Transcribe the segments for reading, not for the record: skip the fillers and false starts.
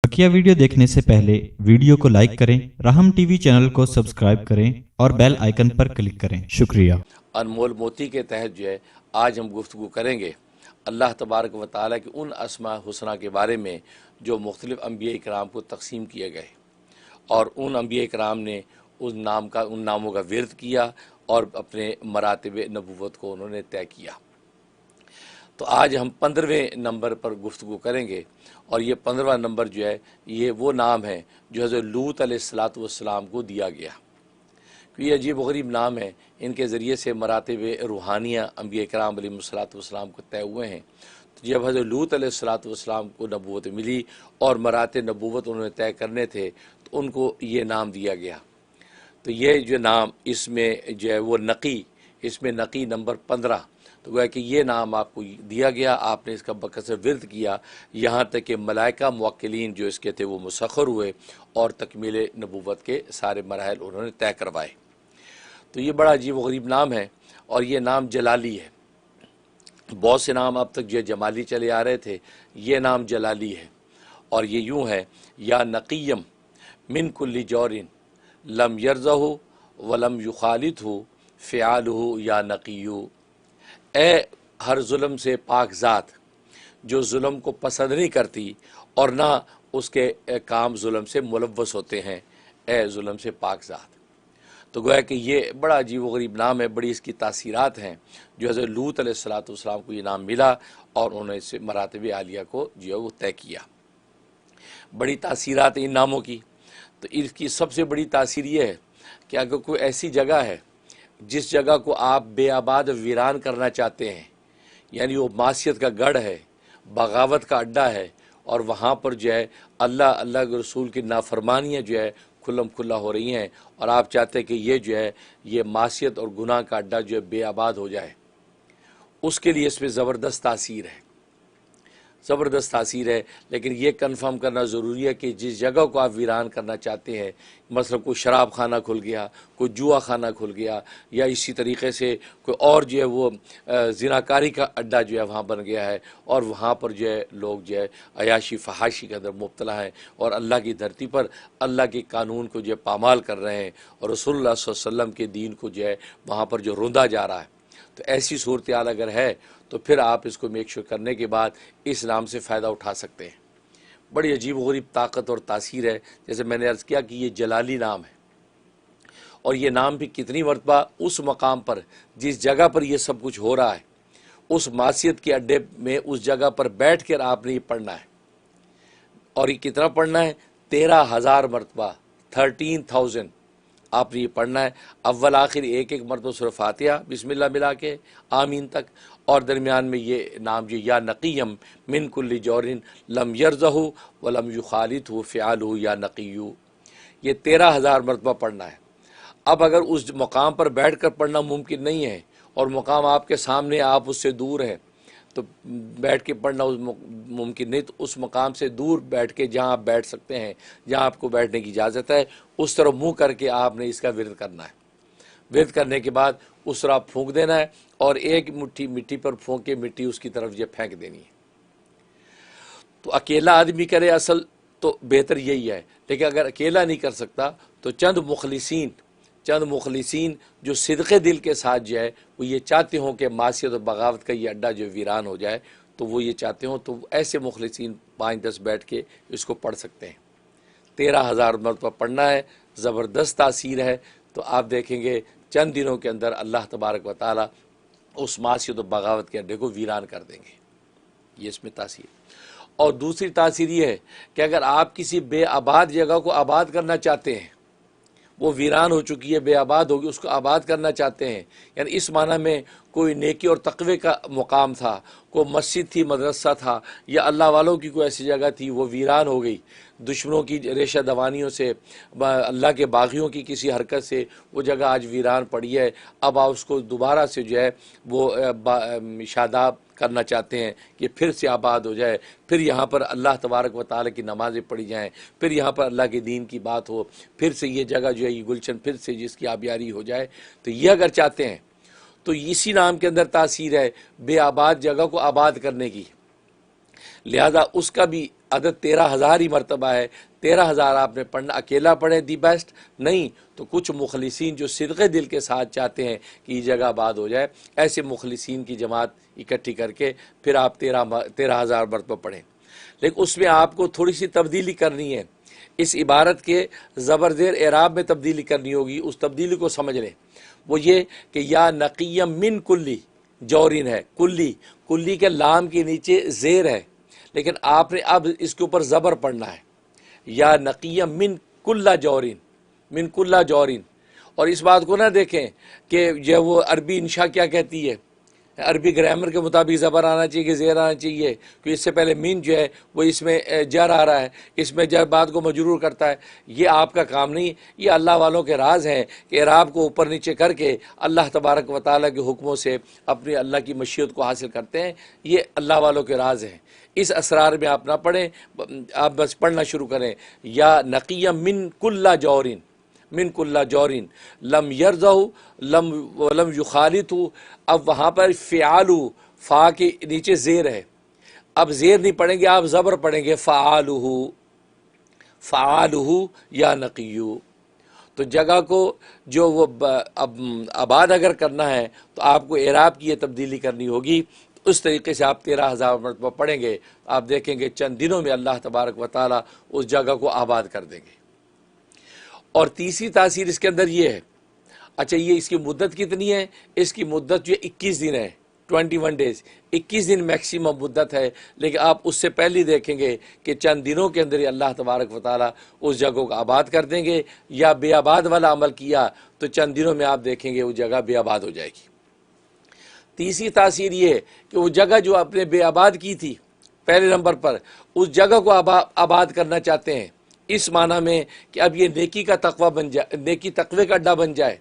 बकिया video देखने से पहले वीडियो को लाइक करें, राहम टीवी चैनल को सब्सक्राइब करें और बेल आइकन पर क्लिक करें। शुक्रिया। अनमोल मोती के तहत जो है आज हम गुफ्तगू करेंगे अल्लाह तबारक व तआला के उन अस्मा हुस्ना के बारे में जो मुख्तलिफ़ अम्बिया इकराम को तकसीम किए गए और उन अम्बिया इकराम ने उन नामों का विर्द किया और अपने मरातब नबूवत को उन्होंने तय किया। तो आज हम 15वें नंबर पर गुफ्तगू करेंगे और ये 15वां नंबर जो है ये वो नाम है जो हज़रत लूत अलैहिस्सलातु वस्सलाम को दिया गया। ये अजीब गरीब नाम है, इनके ज़रिए से मरातब रूहानिया अम्बिया इकराम अलैहिस्सलातु वस्सलाम को तय हुए हैं। तो जब हज़रत लूत अलैहिस्सलातु वस्सलाम को नबूवत मिली और मरातब नबूवत उन्होंने तय करने थे तो उनको ये नाम दिया गया। तो ये जो नाम इसमें जो है वो नकी, इसमें नकी नंबर 15, तो गोया कि ये नाम आपको दिया गया, आपने इसका बकसर विर्द किया, यहाँ तक कि मलाइका मुवक्किलीन जो इसके थे वो मुसख्खर हुए और तकमील नबूवत के सारे मराहिल उन्होंने तय करवाए। तो ये बड़ा अजीब गरीब नाम है और ये नाम जलाली है। बहुत से नाम अब तक जो जमाली चले आ रहे थे, ये नाम जलाली है और ये यूँ है, या नकीयम मिन कुल्ली जौरिन लम यरज़हु वलम युखालितहु फ़िआलुहु या नकीयु। ए हर जुल्म से पाक ज़ात जो जुल्म को पसंद नहीं करती और ना उसके काम जुल्म से मुलव्वस होते हैं, ए जुल्म से पाक ज़ात। तो गोया कि ये बड़ा अजीब व गरीब नाम है, बड़ी इसकी तासीरात हैं जो हज़रत लूत अलैहिस्सलातु वस्सलाम को ये नाम मिला और उन्होंने इससे मरातब आलिया को जो है वो तय किया। बड़ी तासीरात इन नामों की। तो इसकी सबसे बड़ी तासीर ये है कि अगर कोई ऐसी जगह है जिस जगह को आप बेआबाद वीरान करना चाहते हैं, यानी वो मासियत का गढ़ है, बगावत का अड्डा है और वहाँ पर जो है अल्लाह अल्लाह के रसूल की नाफरमानियाँ जो है खुल्लम खुल्ला हो रही हैं और आप चाहते हैं कि ये जो है ये मासियत और गुनाह का अड्डा जो है बेआबाद हो जाए, उसके लिए इसमें ज़बरदस्त तासीर है, ज़बरदस्त तासीर है। लेकिन ये कन्फर्म करना ज़रूरी है कि जिस जगह को आप वीरान करना चाहते हैं, मसलन कोई शराब खाना खुल गया, कोई जुआ खाना खुल गया, या इसी तरीके से कोई और जो है वो ज़िनाकारी का अड्डा जो है वहाँ बन गया है और वहाँ पर जो है लोग जो है अयाशी फहाशी के अंदर मुब्तला हैं और अल्लाह की धरती पर अल्लाह के कानून को जो है पामाल कर रहे हैं और रसूलुल्लाह सल्लल्लाहु अलैहि वसल्लम के दीन को जो है वहाँ पर जो रोंदा जा रहा है। तो ऐसी सूरत हाल अगर है तो फिर आप इसको मेक श्योर करने के बाद इस नाम से फ़ायदा उठा सकते हैं। बड़ी अजीब गरीब ताकत और तासीर है। जैसे मैंने अर्ज़ किया कि ये जलाली नाम है और ये नाम भी कितनी मरतबा उस मकाम पर जिस जगह पर ये सब कुछ हो रहा है, उस मासियत के अड्डे में उस जगह पर बैठ कर आपने ये पढ़ना है। और ये कितना पढ़ना है? 13,000 मरतबा, 13,000 आपने ये पढ़ना है। अव्वल आखिर एक एक मरतबा सूरह फातिहा बिस्मिल्लाह मिला के आमीन तक और दरमियान में ये नाम जो या नकीयम मिन कुल्ली जौरिन लम यरज़हु व लम युखालितहु फ़िआलुहु या नकीयु, ये 13,000 मरतबा पढ़ना है। अब अगर उस मकाम पर बैठ कर पढ़ना मुमकिन नहीं है और मकाम आपके सामने, आप उससे दूर हैं, तो बैठ के पढ़ना मुमकिन नहीं, तो उस मकाम से दूर बैठ के जहाँ आप बैठ सकते हैं, जहाँ आपको बैठने की इजाज़त है, उस तरफ मुँह करके आपने इसका विर्द करना है। विर्द करने के बाद उस तरफ फूंक देना है और एक मुट्ठी मिट्टी पर फूंक के मिट्टी उसकी तरफ ये फेंक देनी है। तो अकेला आदमी करे असल तो बेहतर यही है, लेकिन अगर अकेला नहीं कर सकता तो चंद मुखलिसीन जो सिदक़े दिल के साथ जो है वो ये चाहते हों कि मासियत और बगावत का ये अड्डा जो वीरान हो जाए, तो वो ये चाहते हों, तो ऐसे मुखलिसीन 5-10 बैठ के इसको पढ़ सकते हैं। 13,000 मरतबा पढ़ना है, ज़बरदस्त तासीर है। तो आप देखेंगे चंद दिनों के अंदर अल्लाह तबारक व तआला उस मासियत और बगावत के अड्डे को वीरान कर देंगे। ये इसमें तासीर। और दूसरी तासीर ये है कि अगर आप किसी बेआबाद जगह को आबाद करना चाहते हैं, वो वीरान हो चुकी है, बेआबाद होगी, उसको आबाद करना चाहते हैं, यानी इस माना में कोई नेकी और तक़वे का मुकाम था, कोई मस्जिद थी, मदरसा था, या अल्लाह वालों की कोई ऐसी जगह थी, वो वीरान हो गई दुश्मनों की रेशा दवानियों से, अल्लाह के बागियों की किसी हरकत से वो जगह आज वीरान पड़ी है। अब आप उसको दोबारा से जो है वो शादाब करना चाहते हैं कि फिर से आबाद हो जाए, फिर यहाँ पर अल्लाह तबारक व तआला की नमाज़ें पढ़ी जाएँ, फिर यहाँ पर अल्लाह के दीन की बात हो, फिर से ये जगह जो है ये गुलशन फिर से जिसकी आबियारी हो जाए, तो ये अगर चाहते हैं तो इसी नाम के अंदर तासीर है बेआबाद जगह को आबाद करने की। लिहाजा उसका भी अदद 13,000 ही मरतबा है, 13,000 आपने पढ़ना, अकेला पढ़े दी बेस्ट नहीं तो कुछ मुखलिसीन जो सिदक़े दिल के साथ चाहते हैं कि ये जगह आबाद हो जाए, ऐसे मुखलिसीन की जमात इकट्ठी करके फिर आप 13,000 मरतबा पढ़ें। लेकिन उसमें आपको थोड़ी सी तब्दीली करनी है, इस इबारत के ज़बर-ज़ेर एराब में तब्दीली करनी होगी। उस तब्दीली को समझ लें, वो ये कि या नक़ियम मिन कुल्ली, जौरिन है, कुल्ली, कुल्ली के लाम के नीचे ज़ेर है, लेकिन आपने अब इसके ऊपर ज़बर पढ़ना है, या नक़ियम मिन कुल्ला जौरिन, मिन कुल्ला जौरिन। और इस बात को ना देखें कि जो वो अरबी इंशा क्या कहती है, अरबी ग्रामर के मुताबिक ज़बर आना चाहिए कि ज़ेर आना चाहिए, क्योंकि इससे पहले मिन जो है वो इसमें जर आ रहा है, इसमें जर बात को मजरूर करता है। ये आपका काम नहीं, ये अल्लाह वालों के राज हैं कि एराब को ऊपर नीचे करके अल्लाह तबारक व तआला के हुक्मों से अपनी अल्लाह की मशीयत को हासिल करते हैं। ये अल्लाह वालों के राज हैं, इस असरार में आप ना पढ़ें, आप बस पढ़ना शुरू करें, या नक़ियम मिन कुल्ला जौरिन, मिन कुल्ला जौरिन लम यरज़हु लम युखालितु। अब वहाँ पर फ़िआलु, फ़ा के नीचे ज़ेर है, अब ज़ेर नहीं पढ़ेंगे, आप ज़बर पढ़ेंगे, फ़आलुहु, फ़आलुहु या नक़ियु। तो जगह को जो वो अब आबाद अगर करना है तो आपको एराब की ये तब्दीली करनी होगी। उस तरीके से आप 13,000 मरतबा पढ़ेंगे, आप देखेंगे चंद दिनों में अल्लाह तबारक व तआला उस जगह को आबाद कर देंगे। और तीसरी तासीर इसके अंदर ये है, अच्छा ये इसकी मुद्दत कितनी है, इसकी मुद्दत जो 21 दिन है, 21 डेज़, 21 दिन मैक्सिमम मुद्दत है। लेकिन आप उससे पहले देखेंगे कि चंद दिनों के अंदर ही अल्लाह तबारक व तआला उस जगह को आबाद कर देंगे, या बेआबाद वाला अमल किया तो चंद दिनों में आप देखेंगे वो जगह बेआबाद हो जाएगी। तीसरी तासीर ये है कि वो जगह जो आपने बेआबाद की थी पहले नंबर पर, उस जगह को आबाद करना चाहते हैं, इस माना में कि अब ये नेकी का तकवा बन जाए, नेकी तकवे का अड्डा बन जाए।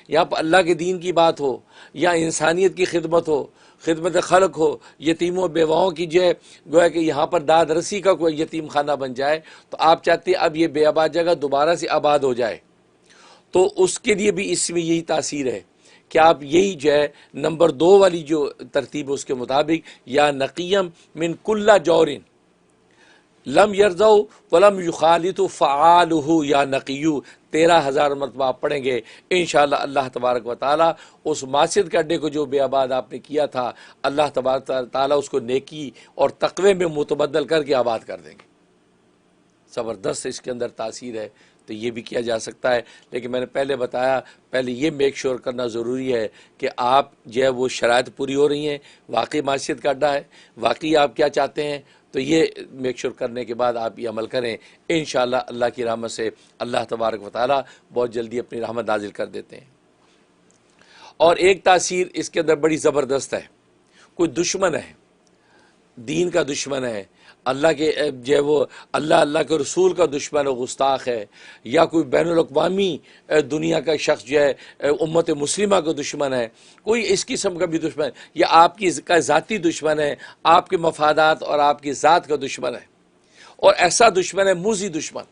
यहाँ पर अल्लाह के दीन की बात हो या इंसानियत की खिदमत हो, खिदमत खल्क हो, यतीमों बेवाओं की जो है गोया कि यहाँ पर दाद रसी का कोई यतीम खाना बन जाए, तो आप चाहते हैं अब ये बेआबाद जगह दोबारा से आबाद हो जाए। तो उसके लिए भी इसमें यही तासीर है कि आप यही जो है नंबर 2 वाली जो तरतीब है उसके मुताबिक, या नक़ियम मिन कुल्ला जौरिन लम यरज़ऊ वलम युखालितु फ़आलुहु या नक़ियु, 13,000 मरतबा आप पढ़ेंगे, इंशाअल्लाह अल्लाह तबारक व तआला उस मासिद के अड्डे को जो बेआबाद आपने किया था, अल्लाह तबारक व तआला उसको नेकी और तक़वे में मुतबद्दल करके आबाद कर देंगे। ज़बरदस्त इसके अंदर तासीर है, तो ये भी किया जा सकता है। लेकिन मैंने पहले बताया, पहले ये मेक श्योर करना ज़रूरी है कि आप जो है वो शराइत पूरी हो रही हैं, वाकई मासियत का अड्डा है, वाकई आप क्या चाहते हैं, तो ये मेक श्योर करने के बाद आप ये अमल करें। इंशाअल्लाह अल्लाह की रहमत से अल्लाह तबारक व तआला बहुत जल्दी अपनी रहमत नाजिल कर देते हैं। और एक तासीर इसके अंदर बड़ी ज़बरदस्त है, कोई दुश्मन है, दीन का दुश्मन है, अल्लाह के जो है वो अल्लाह के रसूल का दुश्मन है, गुस्ताख है, या कोई बैनुल अक़वामी दुनिया का शख्स जो है उम्मत मुस्लिमा का दुश्मन है, कोई इस किस्म का भी दुश्मन, या आपकी का ज़ाती दुश्मन है, आपके मफादात और आपकी ज़ात का दुश्मन है। और ऐसा दुश्मन है मूज़ी दुश्मन,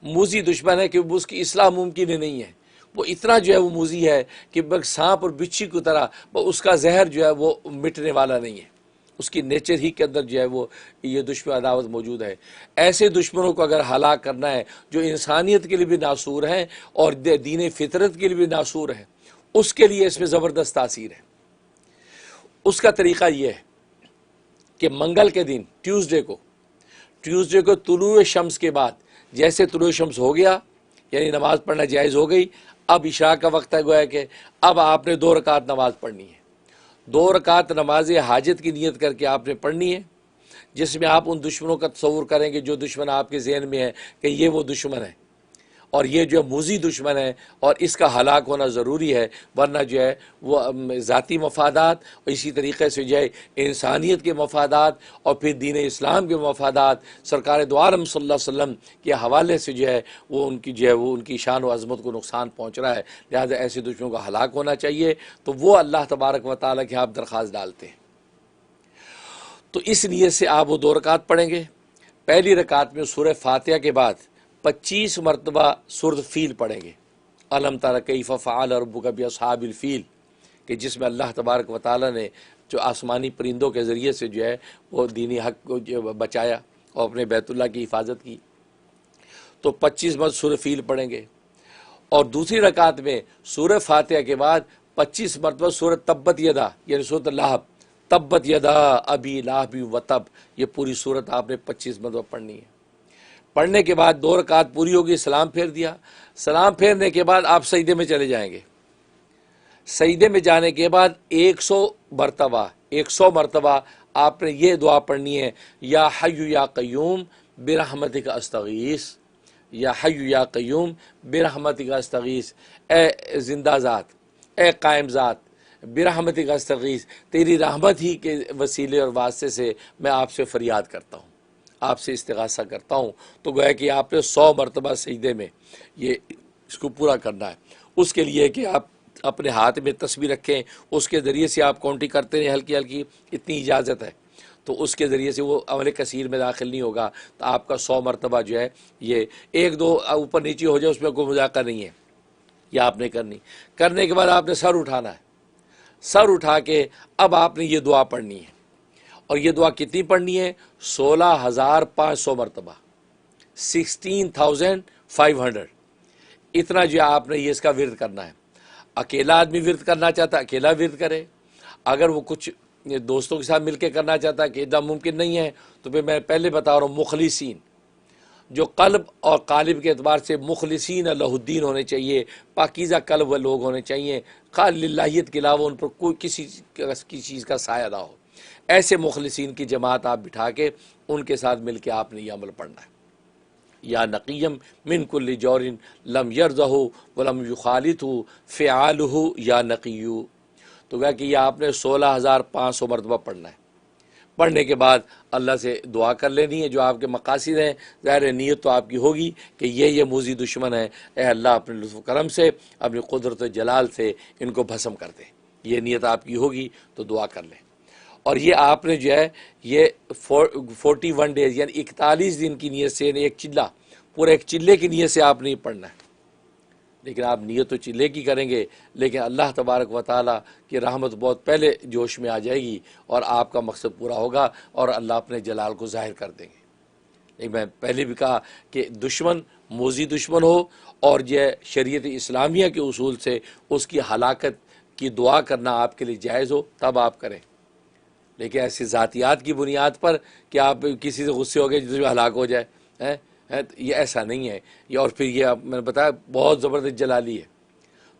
मूज़ी दुश्मन है कि उसकी इस्लाह मुमकिन ही नहीं है। वो इतना जो है वो मूज़ी है कि बस सांप और बिच्छी की तरह, उसका जहर जो है वो मिटने वाला नहीं है, उसकी नेचर ही के अंदर जो है वो ये दुश्मन अदावत मौजूद है। ऐसे दुश्मनों को अगर हलाक करना है जो इंसानियत के लिए भी नासूर हैं और दीन फितरत के लिए भी नासूर हैं, उसके लिए इसमें ज़बरदस्त तासीर है। उसका तरीक़ा ये है कि मंगल के दिन ट्यूसडे को तुलूए शम्स के बाद, जैसे तुलूए शम्स हो गया यानी नमाज़ पढ़ना जायज़ हो गई, अब इशा का वक्त है, गोया कि अब आपने 2 रकात नमाज़ पढ़नी है। 2 रकात नमाज हाजत की नीयत करके आपने पढ़नी है, जिसमें आप उन दुश्मनों का तसव्वुर करेंगे जो दुश्मन आपके जहन में है कि ये वो दुश्मन है और ये जो मूज़ी दुश्मन है और इसका हलाक होना ज़रूरी है, वरना जो है वो ज़ाती मफादात और इसी तरीक़े से जो है इंसानियत के मफादात और फिर दीन इस्लाम के मफादात सरकार दो आलम सल्लल्लाहु अलैहि वसल्लम के हवाले से जो है वो उनकी जो है वो उनकी शान व अज़मत को नुकसान पहुँच रहा है। लिहाजा ऐसे दुश्मनों का हलाक होना चाहिए, तो वो अल्लाह तबारक व तआला के आप दरख्वास्त डालते हैं। तो इस नीयत से आप वो 2 रकात पढ़ेंगे। पहली रकात में सूरह फातिहा के बाद 25 मरतबा सूरत फ़ील पढ़ेंगे, अलम तरा कैफ़ फ़अल रब्बुका बिअस्हाबिल फ़ील, कि जिसमें अल्लाह तबारक व तआला ने जो आसमानी परिंदों के ज़रिए से जो है वो दीनी हक़ को जो बचाया, और अपने बैतुल्लाह की हिफाजत की, तो 25 मरतबा सूरह फील पढ़ेंगे। और दूसरी रकात में सूरह फातिहा के बाद 25 मरतबा सूरह तब्बत यदा यानी सूरह लाहब, तब्बत यदा अबी लाहबी व तब, ये पूरी सूरत आपने 25 मरतबा पढ़नी है। पढ़ने के बाद 2 रकात पूरी होगी, सलाम फेर दिया। सलाम फेरने के बाद आप सजदे में चले जाएंगे। सजदे में जाने के बाद 100 मरतबा आपने ये दुआ पढ़नी है, या हय्यु या क़य्यूम बिरहमतिका अस्तगीस, या हय्यु या क़य्यूम बिरहमतिका अस्तगीस, ए जिंदा ज़ात, ए कायम ज़ात, बिरहमतिका अस्तगीस, तेरी रहमत ही के वसीले और वास्ते से मैं आपसे फ़रियाद करता हूँ, आपसे इस्तिग़ासा करता हूँ। तो गोया कि आपने 100 मरतबा सजदे में ये इसको पूरा करना है। उसके लिए कि आप अपने हाथ में तस्बीह रखें, उसके ज़रिए से आप काउंटिंग करते रहें हल्की हल्की, इतनी इजाज़त है। तो उसके ज़रिए से वो अमल कसीर में दाखिल नहीं होगा। तो आपका 100 मरतबा जो है ये 1-2 ऊपर नीचे हो जाए उसमें कोई मजाका नहीं है, यह आपने करनी। करने के बाद आपने सर उठाना है। सर उठा के अब आपने ये दुआ पढ़नी है। और ये दुआ कितनी पढ़नी है? 16,500 मरतबा, 16,500। इतना जो आपने ये इसका विर्द करना है। अकेला आदमी विर्द करना चाहता है अकेला विर्द करे, अगर वो कुछ दोस्तों के साथ मिलकर करना चाहता है कि इतना मुमकिन नहीं है, तो फिर मैं पहले बता रहा हूँ, मुखलिसीन जो कल्ब और कालिब के एतबार से मुखलिसीन अलहुद्दीन होने चाहिए, पाकीज़ा कल्ब व लोग होने चाहिए, खालिल्लाहियत के अलावा उन पर कोई किसी चीज़ का साया ना हो। ऐसे मुखलिसीन की जमात आप बिठा के उनके साथ मिल के आपने यह अमल पढ़ना है। या नक़ीयम मिन कुल्लि जौरिन लम यरज़हु वलम युखालितहु फ़िआलुहु या नक़ीयु। तो क्या कि यह आपने 16,500 मरतबा पढ़ना है। पढ़ने के बाद अल्लाह से दुआ कर लेनी है जो आपके मकासिद हैं। ज़ाहिर नीयत तो आपकी होगी कि ये मूज़ी दुश्मन है, ए अल्लाह अपने लुत्फ़ करम से, अपनी कुदरत जलाल से इनको भस्म कर दे। ये नीयत आपकी होगी तो दुआ कर लें। और ये आपने जो है ये 41 डेज़ यानी 41 दिन की नीयत से, यानी एक चिल्ला, पूरा एक चिल्ले की नीयत से आपने पढ़ना है। लेकिन आप नीयत तो चिल्ले की करेंगे, लेकिन अल्लाह तबारक व तआला की रहमत बहुत पहले जोश में आ जाएगी और आपका मकसद पूरा होगा और अल्लाह अपने जलाल को ज़ाहिर कर देंगे। लेकिन मैं पहले भी कहा कि दुश्मन मोज़ी दुश्मन हो और यह शरीयत इस्लामिया के उसूल से उसकी हलाकत की दुआ करना आपके लिए जायज़ हो तब आप करें। लेकिन ऐसी ज़ातियात की बुनियाद पर कि आप किसी से गुस्से हो गए जिसमें हलाक हो जाए, है ये ऐसा नहीं है। ये और फिर ये मैंने बताया बहुत ज़बरदस्त जलाली है।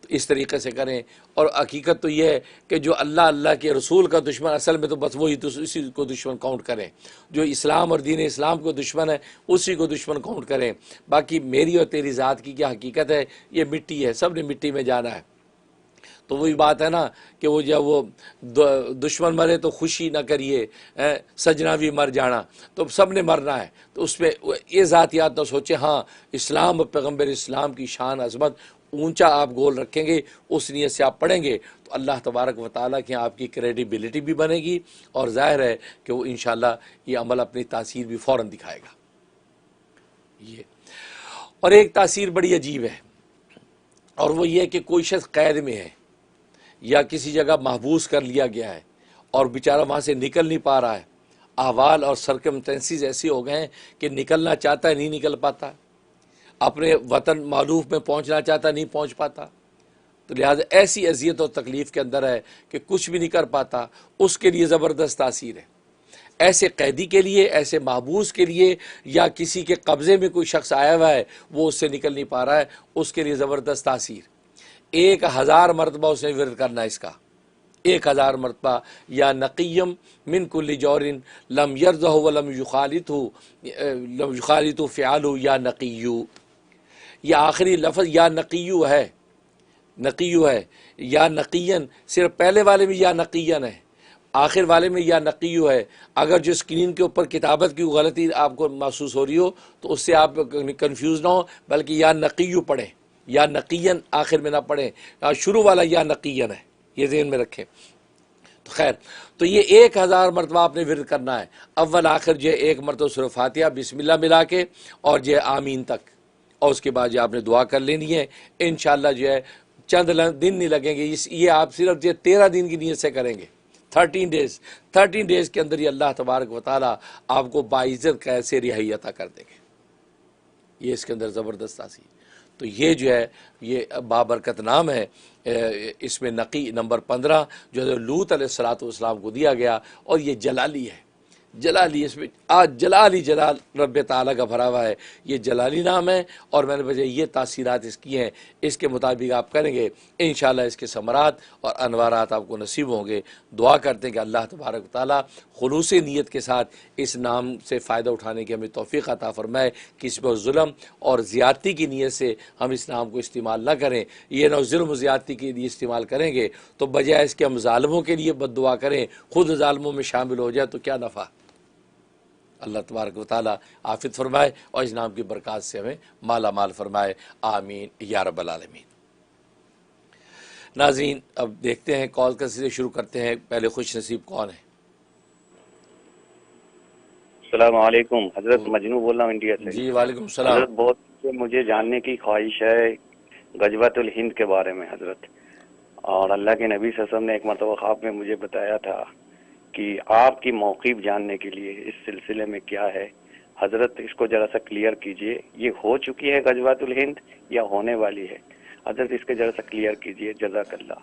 तो इस तरीक़े से करें। और हकीकत तो ये है कि जो अल्लाह के रसूल का दुश्मन, असल में तो बस वही इसी को दुश्मन काउंट करें। जो इस्लाम और दीन इस्लाम को दुश्मन है उसी को दुश्मन काउंट करें। बाकी मेरी और तेरी ज़ात की क्या हकीकत है, ये मिट्टी है, सब ने मिट्टी में जाना है। तो वही बात है ना कि वो जब वो दुश्मन मरे तो खुशी ना करिए, सजना भी मर जाना, तो सब ने मरना है। तो उसमें ये ज़ातियात तो सोचे, हाँ इस्लाम और पैगम्बर इस्लाम की शान अज़मत ऊंचा आप गोल रखेंगे, उस नीयत से आप पढ़ेंगे तो अल्लाह तबारक व तआला की आपकी क्रेडिबिलिटी भी बनेगी और ज़ाहिर है कि वो इंशाअल्लाह ये अमल अपनी तासीर भी फ़ौरन दिखाएगा। ये और एक तासीर बड़ी अजीब है और वो ये कि कोई शख्स कैद में है या किसी जगह महबूस कर लिया गया है और बेचारा वहाँ से निकल नहीं पा रहा है। अहवाल और सर्कमस्टेंसेस ऐसे हो गए हैं कि निकलना चाहता है नहीं निकल पाता, अपने वतन मालूफ में पहुँचना चाहता नहीं पहुँच पाता। तो लिहाजा ऐसी अजियत और तकलीफ़ के अंदर है कि कुछ भी नहीं कर पाता। उसके लिए ज़बरदस्त तासीर है। ऐसे कैदी के लिए, ऐसे महबूस के लिए, या किसी के कब्ज़े में कोई शख्स आया हुआ है वो उससे निकल नहीं पा रहा है, उसके लिए ज़बरदस्त तासीर। 1000 मरतबा उसने विर्द करना है इसका, 1000 मरतबा। या नक़ीयम मिन कुल्लि जौरिन लम यरज़हु व लम युखालितहु फ़िआलुहु या नक़ीयु। यह आखिरी लफ्ज़ या नक़ीयु है, नक़ीयु है। या नक़ीयन सिर्फ पहले वाले में या नक़ीयन है, आखिर वाले में या नक़ीयु है। अगर जो स्क्रीन के ऊपर किताबत की गलती आपको महसूस हो रही हो तो उससे आप कन्फ्यूज़ ना हो, बल्कि या नक़ीयु पढ़ें, या नक़ीयन आखिर में ना पढ़ें। शुरू वाला या नक़ीयन है, ये ज़हन में रखें। तो खैर, तो ये 1000 मरतबा आपने विर्द करना है। अव्वल आखिर जो एक मरतबा सूरह फातिहा बिस्मिल्लाह मिला के और जो आमीन तक, और उसके बाद जो आपने दुआ कर लेनी है। इंशाअल्लाह जो है चंद दिन नहीं लगेंगे। ये आप सिर्फ जो 13 दिन की नीयत से करेंगे, 13 डेज़ के अंदर ही अल्लाह तबारक व तआला आपको बाइज़्ज़त कैसे रिहाई अता कर देंगे। ये इसके अंदर ज़बरदस्त तासीर। तो ये जो है ये बाबरकत नाम है। इसमें नकी नंबर 15 जो है लूत अलैहिस्सलातु वस्सलाम को दिया गया, और ये जलाली है। जलाली, इसमें आज जलाली जलाल रब ताला का भरा हुआ है। ये जलाली नाम है, और मैंने वजह ये तासीरात इसकी हैं, इसके मुताबिक आप करेंगे इंशाअल्लाह इसके समरात और अनवारात आपको नसीब होंगे। दुआ करते हैं कि अल्लाह तबारक व तआला खुलूस नीयत के साथ इस नाम से फ़ायदा उठाने की हमें तौफ़ीक़ अता फ़रमाए। किसी पर जुल्म और ज़्यादती की नीयत से हम इस नाम को इस्तेमाल ना करें। ये ना जुल्म ज़्यादती के लिए इस्तेमाल करेंगे तो बजाय इसके हम ज़ालिमों के लिए बद्दुआ करें, ख़ुद ज़ालिमों में शामिल हो जाए तो क्या नफ़ा। अल्लाह तबारक व तआला आफित फरमाए और इस नाम की बरकत से हमें माला माल फरमाए। आमीन या रब्बल आलमीन। नाज़रीन, अब देखते हैं कॉल का सिलसिला शुरू करते हैं। पहले खुश नसीब कौन है? अस्सलाम वालेकुम, हजरत मजनू बोल रहा हूँ इंडिया से। जी वालेकुम सलाम। हजरत बहुत मुझे जानने की ख्वाहिश है गजवातुल हिंद के बारे में हजरत, और अल्लाह के नबी सल्लल्लाहु अलैहि वसल्लम ने एक मरतबा ख्वाब में मुझे बताया था कि आपकी मौक़िफ़ जानने के लिए इस सिलसिले में क्या है हजरत, इसको जरा सा क्लियर कीजिए। ये हो चुकी है गजवातुल हिंद या होने वाली है हजरत, इसके जरा सा क्लियर कीजिए, जज़ाकल्लाह।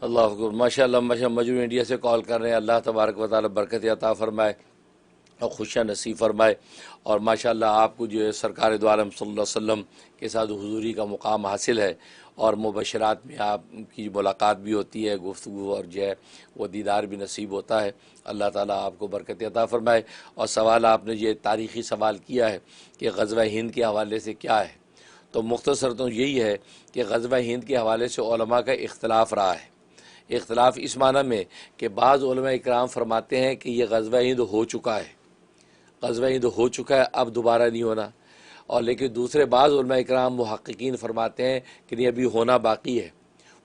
अल्लाह अकबर, माशाअल्लाह माशाअल्लाह। मजनू इंडिया से कॉल कर रहे हैं। अल्लाह तबारक व तआला बरकत अता फरमाए और खुशियाँ नसीब फरमाए। और माशाअल्लाह आपको जो है सरकार दो आलम सल्लल्लाहु अलैहि वसल्लम के साथ हुजूरी का मुकाम हासिल है, और मुबशरात में आपकी मुलाकात भी होती है, गुफ्तगू और जो है वो दीदार भी नसीब होता है। अल्लाह ताला आपको बरकत अता फरमाए। और सवाल आपने ये तारीख़ी सवाल किया है कि ग़ज़वा हिंद के हवाले से क्या है, तो मुख्तसर तो यही है कि ग़ज़वा हिंद के हवाले से उलमा का इख्तलाफ रहा है। इख्तलाफ इस माना में कि बाज़ उलमा इकराम फरमाते हैं कि यह ग़ज़वा हिंद हो चुका है, ग़ज़वा हिंद हो चुका है, अब दोबारा नहीं होना। और लेकिन दूसरे बाज़ उलमा इकराम मुहक्किकीन फरमाते हैं कि नहीं, अभी होना बाकी है।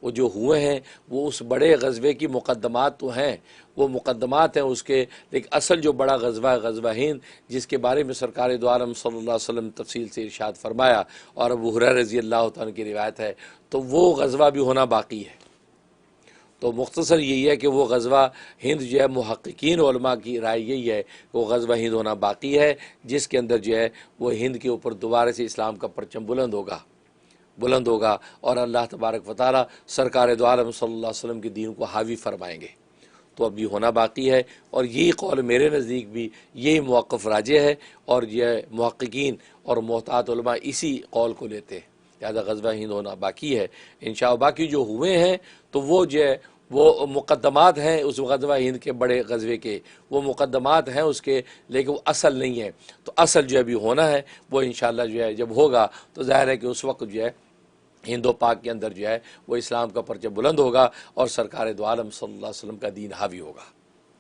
वो जो हुए हैं वो उस बड़े ग़ज़वे की मुक़द्दमात तो हैं, वो मुक़द्दमात हैं उसके, लेकिन असल जो बड़ा ग़ज़वा है ग़ज़वा हिंद, जिसके बारे में सरकार दो आलम सल्लल्लाहु अलैहि वसल्लम तफसील से इरशाद फरमाया और अबू हुरैरा रज़ी अल्लाह तआला की रिवायत है, तो वो ग़ज़वा भी होना बाकी है। तो मुख्तसर यही है कि वो ग़ज़वा हिंद जो है मुहक्किकीन उलमा की राय यही है वो ग़ज़वा हिंद होना बाकी है, जिसके अंदर जो है वो हिंद के ऊपर दोबारा से इस्लाम का परचम बुलंद होगा और अल्लाह तबारक व तआला सरकार दो आलम सल्लल्लाहु अलैहि वसल्लम के दीन को हावी फरमाएंगे। तो अब ये होना बाकी है, और यही कौल मेरे नज़दीक भी यही मौक़िफ़ राजे है, और यह मुहक्किकीन और मोहतात उलमा इसी कौल को लेते हैं। लिहाजा ग़ज़वा हिंद होना बाकी है इंशाअल्लाह। बाकी जो हुए हैं तो वो जो है वो मुक़द्दमात हैं उस ग़ज़वा हिंद के, बड़े ग़ज़वे के वो मुक़द्दमात हैं उसके, लेकिन वो असल नहीं है। तो असल जो अभी होना है वो इंशाअल्लाह जो है जब होगा तो ज़ाहिर है कि उस वक्त जो है हिंदो पाक के अंदर जो है वो इस्लाम का परचम बुलंद होगा और सरकार दो आलम सल्लल्लाहु अलैहि वसल्लम का दीन हावी होगा।